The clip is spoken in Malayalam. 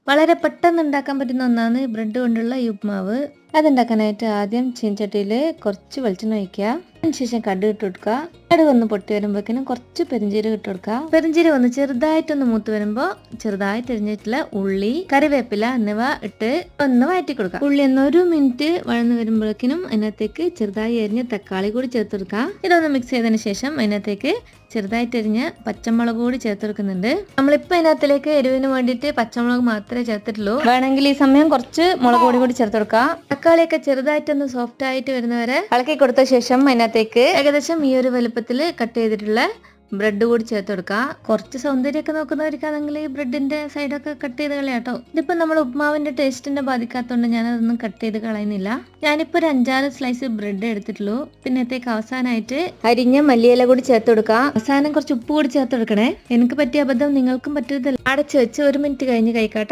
വളരെ പെട്ടെന്ന് ഉണ്ടാക്കാൻ പറ്റുന്ന ഒന്നാണ് ബ്രെഡ് കൊണ്ടുള്ള ഈ ഉപ്മാവ്. അതുണ്ടാക്കാനായിട്ട് ആദ്യം ചീനച്ചട്ടിയിൽ കുറച്ച് വെളിച്ചെണ്ണ ഒഴിക്കുക. അതിനുശേഷം കടുക് ഇട്ട് കൊടുക്കുക. കടുക് ഒന്ന് പൊട്ടി വരുമ്പോഴേക്കും കുറച്ച് പെരിഞ്ചീരകം ഇട്ട് കൊടുക്കുക. പെരിഞ്ചീരകം ഒന്ന് ചെറുതായിട്ടൊന്ന് മൂത്ത് വരുമ്പോൾ ചെറുതായിട്ട് അരിഞ്ഞിട്ടുള്ള ഉള്ളി, കറിവേപ്പില എന്നിവ ഇട്ട് ഒന്ന് വഴറ്റി കൊടുക്കുക. ഉള്ളി ഒന്ന് 1 മിനിറ്റ് വഴന്ന് വരുമ്പോഴേക്കും അതിനകത്തേക്ക് ചെറുതായി അരിഞ്ഞ തക്കാളി കൂടി ചേർത്ത് കൊടുക്കുക. ഇതൊന്ന് മിക്സ് ചെയ്തതിന് ശേഷം അതിനകത്തേക്ക് ചെറുതായിട്ട് അരിഞ്ഞ പച്ചമുളക് കൂടി ചേർത്ത് കൊടുക്കുന്നുണ്ട്. നമ്മളിപ്പോ അതിനകത്തിലേക്ക് എരിവിന് വേണ്ടിയിട്ട് പച്ചമുളക് മാത്രമേ ചേർത്തിട്ടുള്ളൂ. വേണമെങ്കിൽ ഈ സമയം കുറച്ച് മുളക് പൊടി കൂടി ചേർത്ത് കൊടുക്കാം. തക്കാളിയൊക്കെ ചെറുതായിട്ടൊന്ന് സോഫ്റ്റ് ആയിട്ട് വരുന്നവരെ ഇളക്കി കൊടുത്ത ശേഷം അതിനകത്തേക്ക് ഏകദേശം ഈ ഒരു വലുപ്പത്തിൽ കട്ട് ചെയ്തിട്ടുള്ള ബ്രെഡ് കൂടി ചേർത്ത് കൊടുക്കുക. കുറച്ച് സൗന്ദര്യമൊക്കെ നോക്കുന്നവർക്കാണെങ്കിൽ ഈ ബ്രെഡിന്റെ സൈഡൊക്കെ കട്ട് ചെയ്ത് കളയാട്ടോ. ഇതിപ്പോ നമ്മൾ ഉപ്മാവിന്റെ ടേസ്റ്റിനെ ബാധിക്കാത്തതുകൊണ്ട് ഞാനതൊന്നും കട്ട് ചെയ്ത് കളയുന്നില്ല. ഞാനിപ്പോ ഒരു 5-6 സ്ലൈസ് ബ്രെഡ് എടുത്തിട്ടുള്ളൂ. പിന്നത്തേക്ക് അവസാനമായിട്ട് അരിഞ്ഞ മല്ലിയില കൂടി ചേർത്ത് കൊടുക്കുക. അവസാനം കുറച്ച് ഉപ്പ് കൂടി ചേർത്ത് കൊടുക്കണേ. എനിക്ക് പറ്റിയ അബദ്ധം നിങ്ങൾക്കും പറ്റരുതല്ലോ. അടച്ചു വെച്ച് 1 മിനിറ്റ് കഴിഞ്ഞ് കഴിക്കാട്ടോ.